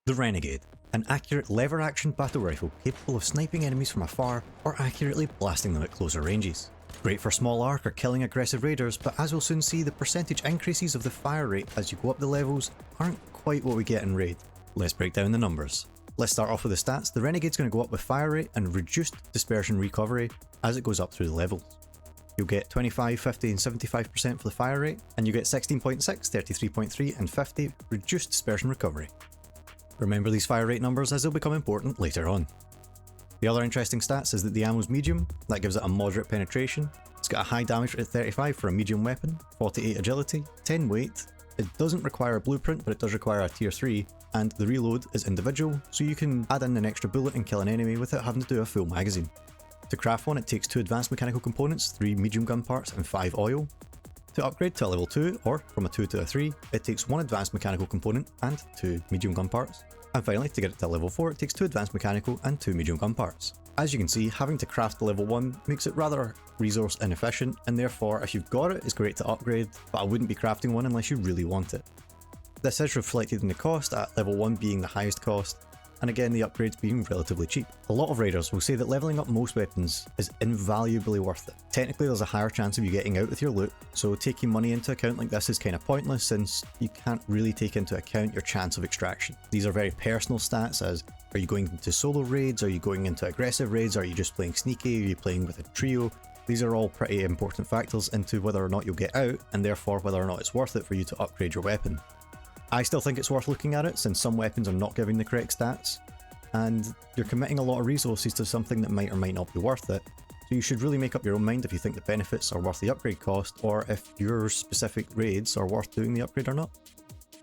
The Renegade, an accurate lever-action battle rifle capable of sniping enemies from afar or accurately blasting them at closer ranges. Great for small arc or killing aggressive raiders, but as we'll soon see, the percentage increases of the fire rate as you go up the levels aren't quite what we get in Raid. Let's break down the numbers. Let's start off with the stats. The Renegade's going to go up with fire rate and reduced Dispersion Recovery as it goes up through the levels. You'll get 25, 50 and 75% for the fire rate, and you get 16.6, 33.3 and 50 reduced Dispersion Recovery. Remember these fire rate numbers as they'll become important later on. The other interesting stats is that the ammo's medium, that gives it a moderate penetration. It's got a high damage rate at 35 for a medium weapon, 48 agility, 10 weight. It doesn't require a blueprint, but it does require a tier 3, and the reload is individual, so you can add in an extra bullet and kill an enemy without having to do a full magazine. To craft one, it takes 2 advanced mechanical components, 3 medium gun parts and 5 oil. To upgrade to a level 2, or from a 2 to a 3, it takes 1 advanced mechanical component and 2 medium gun parts. And finally, to get it to level 4, it takes 2 advanced mechanical and 2 medium gun parts. As you can see, having to craft the level 1 makes it rather resource inefficient, and therefore if you've got it, it's great to upgrade, but I wouldn't be crafting one unless you really want it. This is reflected in the cost, at level 1 being the highest cost, and again the upgrades being relatively cheap. A lot of raiders will say that leveling up most weapons is invaluably worth it. Technically there's a higher chance of you getting out with your loot, so taking money into account like this is kind of pointless since you can't really take into account your chance of extraction. These are very personal stats, as are you going into solo raids, are you going into aggressive raids, are you just playing sneaky, are you playing with a trio? These are all pretty important factors into whether or not you'll get out, and therefore whether or not it's worth it for you to upgrade your weapon. I still think it's worth looking at it since some weapons are not giving the correct stats, and you're committing a lot of resources to something that might or might not be worth it, so you should really make up your own mind if you think the benefits are worth the upgrade cost, or if your specific raids are worth doing the upgrade or not.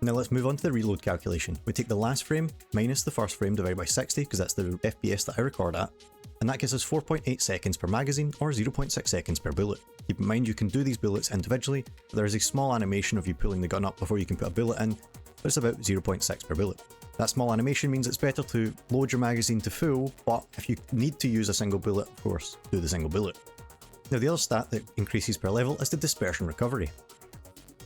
Now let's move on to the reload calculation. We take the last frame minus the first frame divided by 60, because that's the FPS that I record at, and that gives us 4.8 seconds per magazine or 0.6 seconds per bullet. Keep in mind you can do these bullets individually, but there is a small animation of you pulling the gun up before you can put a bullet in, but it's about 0.6 per bullet. That small animation means it's better to load your magazine to full, but if you need to use a single bullet, of course, do the single bullet. Now the other stat that increases per level is the Dispersion Recovery.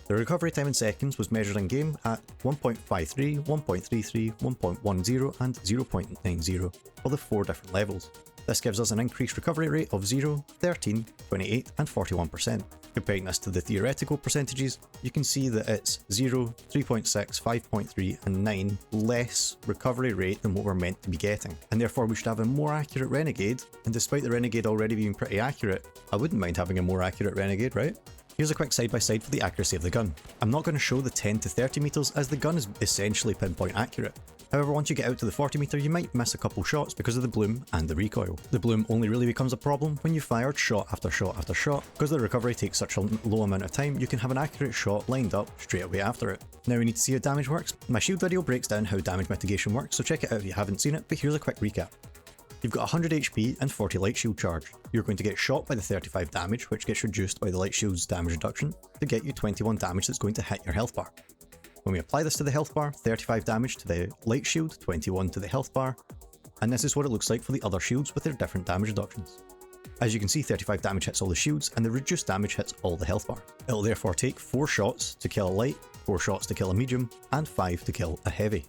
The recovery time in seconds was measured in game at 1.53, 1.33, 1.10 and 0.90 for the 4 different levels. This gives us an increased recovery rate of 0, 13, 28 and 41%. Comparing this to the theoretical percentages, you can see that it's 0, 3.6, 5.3 and 9 less recovery rate than what we're meant to be getting, and therefore we should have a more accurate Renegade, and despite the Renegade already being pretty accurate, I wouldn't mind having a more accurate Renegade, right? Here's a quick side by side for the accuracy of the gun. I'm not going to show the 10 to 30 meters as the gun is essentially pinpoint accurate. However, once you get out to the 40 meter, you might miss a couple shots because of the bloom and the recoil. The bloom only really becomes a problem when you fired shot after shot after shot. Because the recovery takes such a low amount of time, you can have an accurate shot lined up straight away after it. Now we need to see how damage works. My shield video breaks down how damage mitigation works, so check it out if you haven't seen it, but here's a quick recap. You've got 100 HP and 40 light shield charge. You're going to get shot by the 35 damage, which gets reduced by the light shield's damage reduction, to get you 21 damage that's going to hit your health bar. When we apply this to the health bar, 35 damage to the light shield, 21 to the health bar, and this is what it looks like for the other shields with their different damage reductions. As you can see, 35 damage hits all the shields, and the reduced damage hits all the health bar. It'll therefore take 4 shots to kill a light, 4 shots to kill a medium, and 5 to kill a heavy.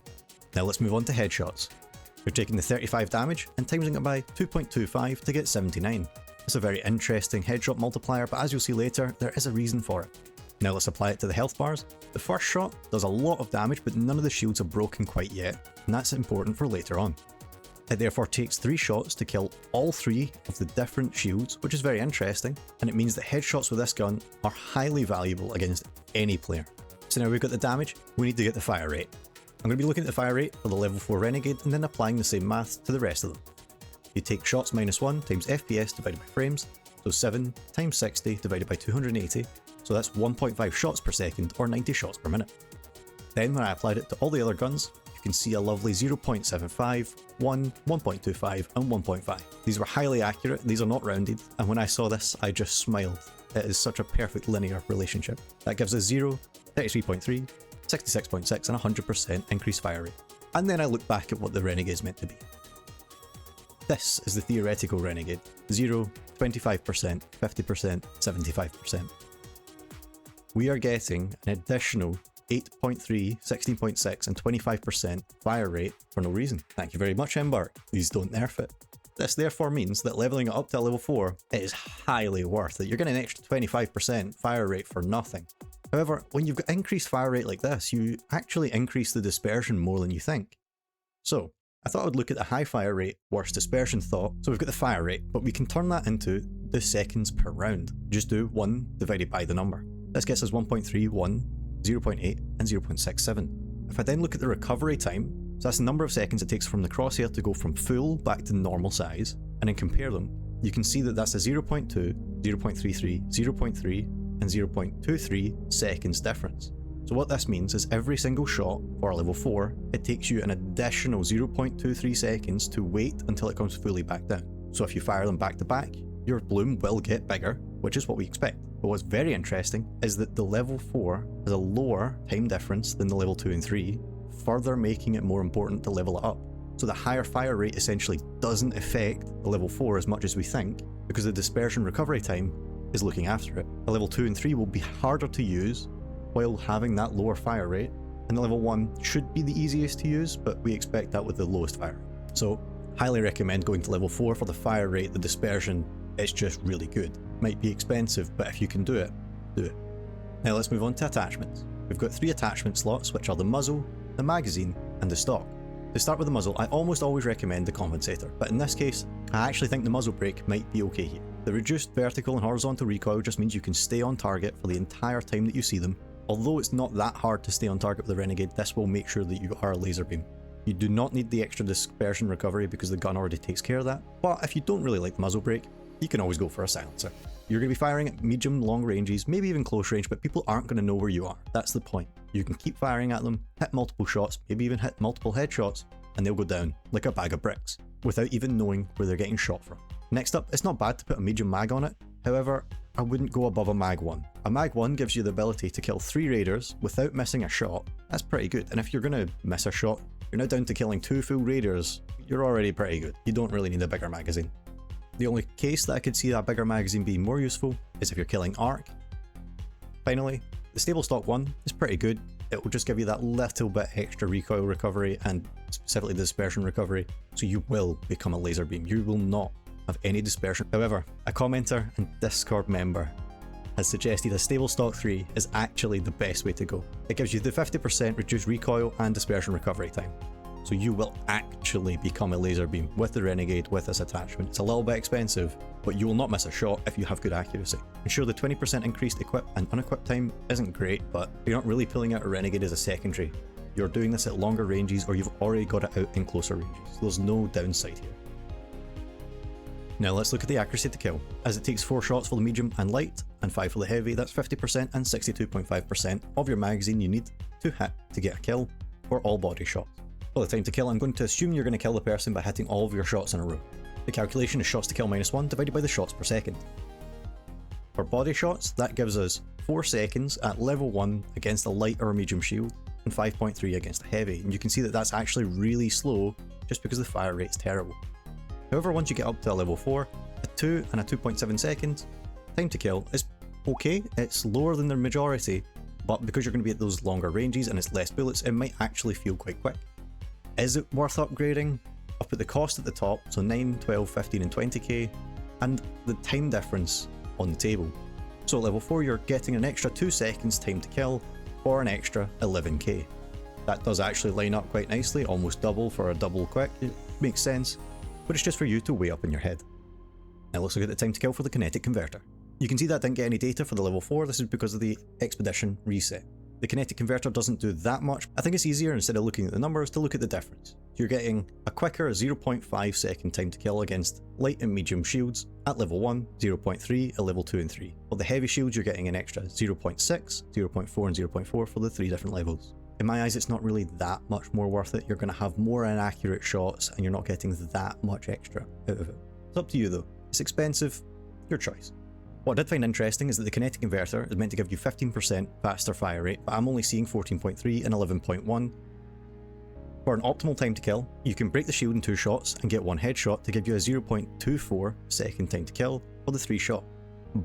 Now let's move on to headshots. You're taking the 35 damage and timesing it by 2.25 to get 79. It's a very interesting headshot multiplier, but as you'll see later, there is a reason for it. Now let's apply it to the health bars. The first shot does a lot of damage, but none of the shields are broken quite yet, and that's important for later on. It therefore takes 3 shots to kill all 3 of the different shields, which is very interesting, and it means that headshots with this gun are highly valuable against any player. So now we've got the damage, we need to get the fire rate. I'm going to be looking at the fire rate for the level 4 Renegade and then applying the same math to the rest of them. You take shots minus 1 times FPS divided by frames, so 7 times 60 divided by 280, so that's 1.5 shots per second or 90 shots per minute. Then when I applied it to all the other guns, you can see a lovely 0.75, 1, 1.25 and 1.5. These were highly accurate, these are not rounded, and when I saw this I just smiled. It is such a perfect linear relationship. That gives us 0, 33.3, 66.6 and 100% increased fire rate. And then I look back at what the Renegade is meant to be. This is the theoretical Renegade. 0, 25%, 50%, 75%. We are getting an additional 8.3, 16.6 and 25% fire rate for no reason. Thank you very much, Embark. Please don't nerf it. This therefore means that leveling it up to level 4 is highly worth it. You're getting an extra 25% fire rate for nothing. However, when you've got increased fire rate like this, you actually increase the dispersion more than you think. So, I thought I would look at the high fire rate, worst dispersion thought. So we've got the fire rate, but we can turn that into the seconds per round. Just do 1 divided by the number. This gets us 1.3, 1, 0.8 and 0.67. If I then look at the recovery time, so that's the number of seconds it takes from the crosshair to go from full back to normal size, and then compare them, you can see that that's a 0.2, 0.33, 0.3 and 0.23 seconds difference. So what this means is every single shot for level 4, it takes you an additional 0.23 seconds to wait until it comes fully back down. So if you fire them back to back, your bloom will get bigger, which is what we expect. But what's very interesting is that the level 4 has a lower time difference than the level 2 and 3, further making it more important to level it up. So the higher fire rate essentially doesn't affect the level 4 as much as we think, because the dispersion recovery time is looking after it. The level 2 and 3 will be harder to use while having that lower fire rate, and the level 1 should be the easiest to use, but we expect that with the lowest fire rate. So highly recommend going to level 4 for the fire rate. The dispersion, it's just really good. Might be expensive, but if you can do it, do it. Now let's move on to attachments. We've got 3 attachment slots, which are the muzzle, the magazine, and the stock. To start with the muzzle, I almost always recommend the compensator, but in this case, I actually think the muzzle brake might be okay here. The reduced vertical and horizontal recoil just means you can stay on target for the entire time that you see them. Although it's not that hard to stay on target with the Renegade, this will make sure that you are a laser beam. You do not need the extra dispersion recovery because the gun already takes care of that, but if you don't really like the muzzle brake, you can always go for a silencer. You're going to be firing at medium, long ranges, maybe even close range, but people aren't going to know where you are. That's the point. You can keep firing at them, hit multiple shots, maybe even hit multiple headshots, and they'll go down like a bag of bricks, without even knowing where they're getting shot from. Next up, it's not bad to put a medium mag on it, however, I wouldn't go above a mag 1. A mag 1 gives you the ability to kill 3 raiders without missing a shot. That's pretty good, and if you're going to miss a shot, you're now down to killing 2 full raiders, you're already pretty good. You don't really need a bigger magazine. The only case that I could see that bigger magazine being more useful is if you're killing arc. Finally, the stable stock 1 is pretty good. It will just give you that little bit extra recoil recovery and specifically the dispersion recovery, so you will become a laser beam. You will not have any dispersion. However, a commenter and Discord member has suggested a stable stock 3 is actually the best way to go. It gives you the 50% reduced recoil and dispersion recovery time. So you will actually become a laser beam with the Renegade with this attachment. It's a little bit expensive, but you will not miss a shot if you have good accuracy. And sure, the 20% increased equip and unequip time isn't great, but you're not really pulling out a Renegade as a secondary. You're doing this at longer ranges, or you've already got it out in closer ranges. So there's no downside here. Now let's look at the accuracy to kill. As it takes 4 shots for the medium and light, and 5 for the heavy, that's 50% and 62.5% of your magazine you need to hit to get a kill for all body shots. For the time to kill, I'm going to assume you're going to kill the person by hitting all of your shots in a row. The calculation is shots to kill -1 divided by the shots per second. For body shots, that gives us 4 seconds at level 1 against a light or medium shield, and 5.3 against a heavy, and you can see that that's actually really slow just because the fire rate's terrible. However, once you get up to a level 4, a 2 and a 2.7 seconds time to kill is okay. It's lower than the majority, but because you're going to be at those longer ranges and it's less bullets, it might actually feel quite quick. Is it worth upgrading? I've put the cost at the top, so 9, 12, 15 and 20k, and the time difference on the table. So at level 4 you're getting an extra 2 seconds time to kill for an extra 11k. That does actually line up quite nicely, almost double for a double quick. It makes sense, but it's just for you to weigh up in your head. Now let's look at the time to kill for the Kinetic Converter. You can see that I didn't get any data for the level 4, this is because of the Expedition reset. The Kinetic Converter doesn't do that much. I think it's easier, instead of looking at the numbers, to look at the difference. You're getting a quicker 0.5 second time to kill against light and medium shields at level 1, 0.3 at level 2 and 3. For the heavy shields you're getting an extra 0.6, 0.4 and 0.4 for the 3 different levels. In my eyes, it's not really that much more worth it. You're going to have more inaccurate shots and you're not getting that much extra out of it. It's up to you though. It's expensive, your choice. What I did find interesting is that the Kinetic Converter is meant to give you 15% faster fire rate, but I'm only seeing 14.3 and 11.1. For an optimal time to kill, you can break the shield in 2 shots and get 1 headshot to give you a 0.24 second time to kill for the 3 shot.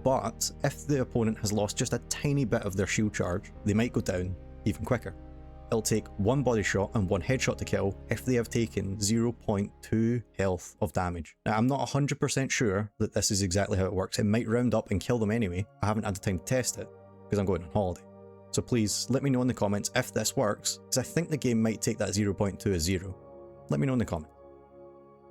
But if the opponent has lost just a tiny bit of their shield charge, they might go down. even quicker. It'll take 1 body shot and 1 headshot to kill if they have taken 0.2 health of damage. Now, I'm not 100% sure that this is exactly how it works. It might round up and kill them anyway. I haven't had the time to test it because I'm going on holiday. So please let me know in the comments if this works, because I think the game might take that 0.2 as 0. Let me know in the comments.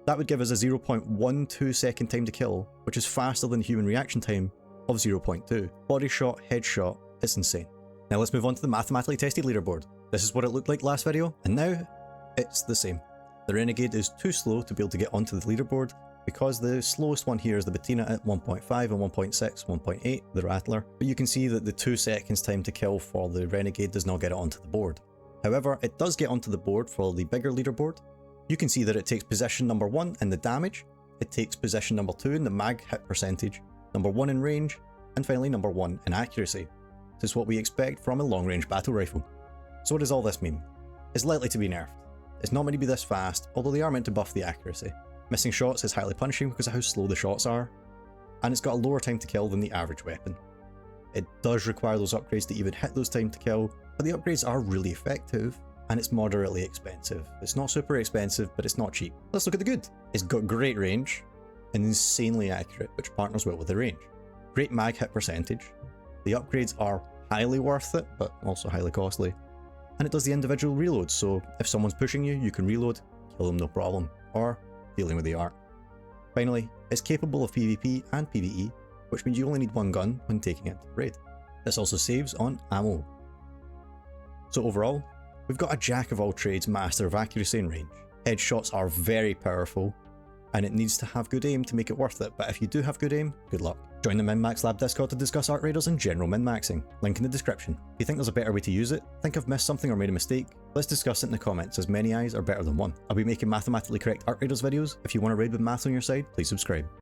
That would give us a 0.12 second time to kill, which is faster than the human reaction time of 0.2. Body shot, headshot, it's insane. Now let's move on to the mathematically tested leaderboard. This is what it looked like last video, and now it's the same. The Renegade is too slow to be able to get onto the leaderboard because the slowest one here is the Bettina at 1.5 and 1.6, 1.8, the Rattler, but you can see that the 2 seconds time to kill for the Renegade does not get it onto the board. However, it does get onto the board for the bigger leaderboard. You can see that it takes position number 1 in the damage, it takes position number 2 in the mag hit percentage, number 1 in range, and finally number 1 in accuracy. This is what we expect from a long-range battle rifle. So what does all this mean? It's likely to be nerfed. It's not meant to be this fast, although they are meant to buff the accuracy. Missing shots is highly punishing because of how slow the shots are, and it's got a lower time to kill than the average weapon. It does require those upgrades to even hit those time to kill, but the upgrades are really effective, and it's moderately expensive. It's not super expensive, but it's not cheap. Let's look at the good. It's got great range, and insanely accurate, which partners well with the range. Great mag hit percentage. The upgrades are highly worth it, but also highly costly. And it does the individual reloads, so if someone's pushing you, you can reload, kill them no problem, or dealing with the arc. Finally, it's capable of PvP and PvE, which means you only need 1 gun when taking it to raid. This also saves on ammo. So overall, we've got a jack of all trades master of accuracy and range. Headshots are very powerful, and it needs to have good aim to make it worth it, but if you do have good aim, good luck. Join the MinMax Lab Discord to discuss Arc Raiders and general min-maxing, link in the description. If you think there's a better way to use it, think I've missed something or made a mistake, let's discuss it in the comments, as many eyes are better than one. I'll be making mathematically correct Arc Raiders videos. If you want to raid with maths on your side, please subscribe.